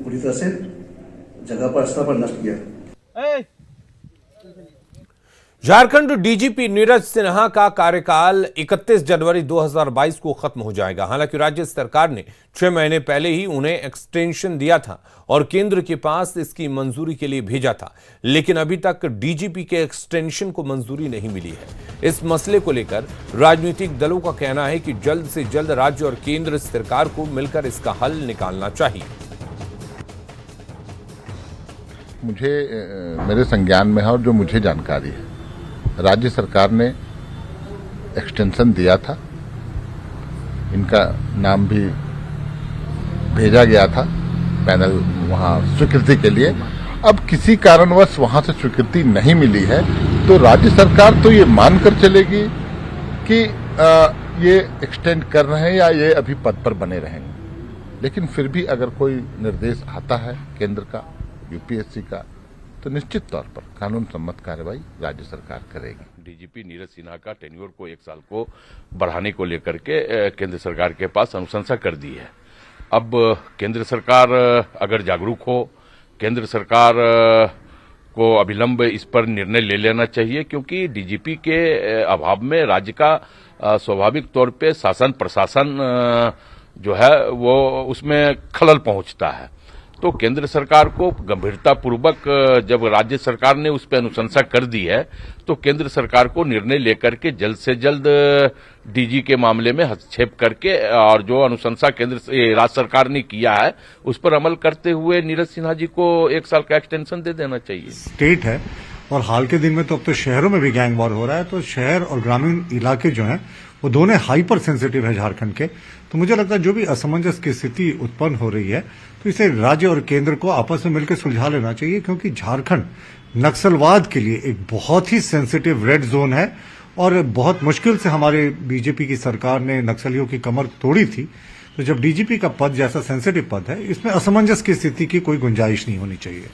पूरी तरह से जगह पर स्तर पर नष्ट किया। झारखंड डीजीपी नीरज सिन्हा का कार्यकाल 31 जनवरी 2022 को खत्म हो जाएगा। हालांकि राज्य सरकार ने 6 महीने पहले ही उन्हें एक्सटेंशन दिया था और केंद्र के पास इसकी मंजूरी के लिए भेजा था, लेकिन अभी तक डीजीपी के एक्सटेंशन को मंजूरी नहीं मिली है। इस मसले को लेकर राजनीतिक दलों का कहना है कि जल्द से जल्द राज्य और केंद्र सरकार को मिलकर इसका हल निकालना चाहिए। मुझे मेरे संज्ञान में है और जो मुझे जानकारी है, राज्य सरकार ने एक्सटेंशन दिया था, इनका नाम भी भेजा गया था पैनल वहां स्वीकृति के लिए। अब किसी कारणवश वहां से स्वीकृति नहीं मिली है तो राज्य सरकार तो ये मानकर चलेगी कि ये एक्सटेंड कर रहे हैं या ये अभी पद पर बने रहेंगे। लेकिन फिर भी अगर कोई निर्देश आता है केंद्र का, यूपीएससी का, तो निश्चित तौर पर कानून सम्मत कार्रवाई राज्य सरकार करेगी। डीजीपी नीरज सिन्हा का टेन्योर को 1 साल को बढ़ाने को लेकर के केंद्र सरकार के पास अनुशंसा कर दी है। अब केंद्र सरकार अगर जागरूक हो, केंद्र सरकार को अविलंब इस पर निर्णय ले लेना चाहिए, क्योंकि डीजीपी के अभाव में राज्य का स्वाभाविक तौर पे शासन प्रशासन जो है वो उसमें खलल पहुंचता है। तो केंद्र सरकार को गंभीरतापूर्वक जब राज्य सरकार ने उस पर अनुशंसा कर दी है तो केंद्र सरकार को निर्णय लेकर के जल्द से जल्द डीजी के मामले में हस्तक्षेप करके और जो अनुशंसा राज्य सरकार ने किया है उस पर अमल करते हुए नीरज सिन्हा जी को 1 साल का एक्सटेंशन दे देना चाहिए। स्टेट है और हाल के दिन में तो अब तो शहरों में भी गैंग वॉर हो रहा है, तो शहर और ग्रामीण इलाके जो हैं वो दोनों हाइपर सेंसिटिव है झारखंड के। तो मुझे लगता है जो भी असमंजस की स्थिति उत्पन्न हो रही है तो इसे राज्य और केंद्र को आपस में मिलकर सुलझा लेना चाहिए, क्योंकि झारखंड नक्सलवाद के लिए एक बहुत ही सेंसिटिव रेड जोन है और बहुत मुश्किल से हमारे बीजेपी की सरकार ने नक्सलियों की कमर तोड़ी थी। तो जब डीजीपी का पद जैसा सेंसिटिव पद है, इसमें असमंजस की स्थिति की कोई गुंजाइश नहीं होनी चाहिए।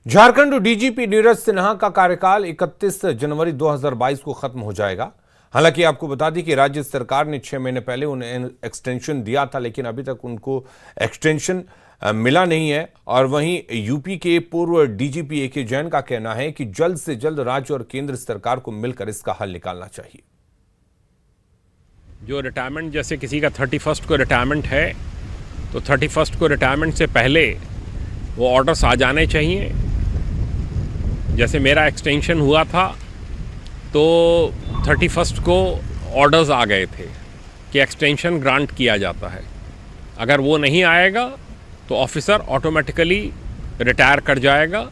झारखंड डीजीपी नीरज सिन्हा का कार्यकाल 31 जनवरी 2022 को खत्म हो जाएगा। हालांकि आपको बता दें कि राज्य सरकार ने 6 महीने पहले उन्हें एक्सटेंशन दिया था, लेकिन अभी तक उनको एक्सटेंशन मिला नहीं है। और वहीं यूपी के पूर्व डीजीपी ए के जैन का कहना है कि जल्द से जल्द राज्य और केंद्र सरकार को मिलकर इसका हल निकालना चाहिए। जो रिटायरमेंट, जैसे किसी का 31 को रिटायरमेंट है तो 31 को रिटायरमेंट से पहले वो ऑर्डर्स आ जाने चाहिए। जैसे मेरा एक्सटेंशन हुआ था तो 31 को ऑर्डर्स आ गए थे कि एक्सटेंशन ग्रांट किया जाता है। अगर वो नहीं आएगा तो ऑफिसर ऑटोमेटिकली रिटायर कर जाएगा।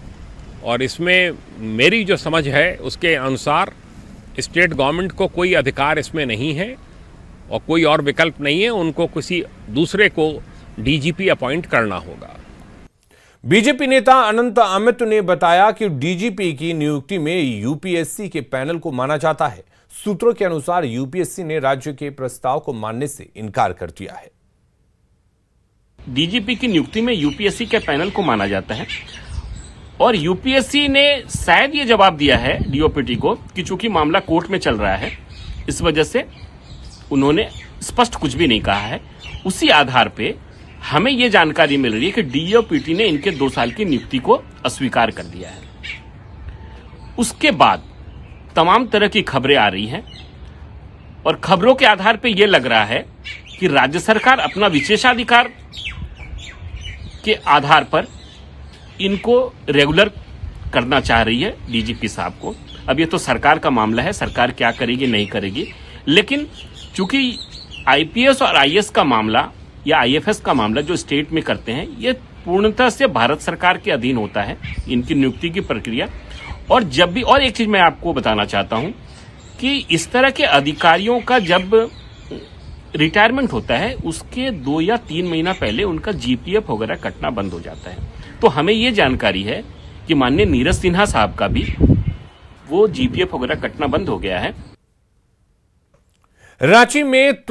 और इसमें मेरी जो समझ है उसके अनुसार स्टेट गवर्नमेंट को कोई अधिकार इसमें नहीं है और कोई और विकल्प नहीं है, उनको किसी दूसरे को डीजीपी अपॉइंट करना होगा। बीजेपी नेता अनंत अमित ने बताया कि डीजीपी की नियुक्ति में यूपीएससी के पैनल को माना जाता है। सूत्रों के अनुसार यूपीएससी ने राज्य के प्रस्ताव को मानने से इनकार कर दिया है। डीजीपी की नियुक्ति में यूपीएससी के पैनल को माना जाता है और यूपीएससी ने शायद ये जवाब दिया है डीओपीटी को कि चूंकि मामला कोर्ट में चल रहा है, इस वजह से उन्होंने स्पष्ट कुछ भी नहीं कहा है। उसी आधार पे हमें ये जानकारी मिल रही है कि डीओपीटी ने इनके 2 साल की नियुक्ति को अस्वीकार कर दिया है। उसके बाद तमाम तरह की खबरें आ रही हैं और खबरों के आधार पे ये लग रहा है कि राज्य सरकार अपना विशेषाधिकार के आधार पर इनको रेगुलर करना चाह रही है डीजीपी साहब को। अब ये तो सरकार का मामला है, सरकार क्या करेगी नहीं करेगी, लेकिन चूंकि आईपीएस और आईएएस का मामला या आईएफएस का मामला जो स्टेट में करते हैं, ये पूर्णतः से भारत सरकार के अधीन होता है इनकी नियुक्ति की प्रक्रिया। और जब भी, और एक चीज मैं आपको बताना चाहता हूं कि इस तरह के अधिकारियों का जब रिटायरमेंट होता है उसके 2 या 3 महीना पहले उनका जीपीएफ वगैरह कटना बंद हो जाता है। तो हमें ये जानकारी है कि माननीय नीरज सिन्हा साहब का भी वो जीपीएफ वगैरह कटना बंद हो गया है। रांची में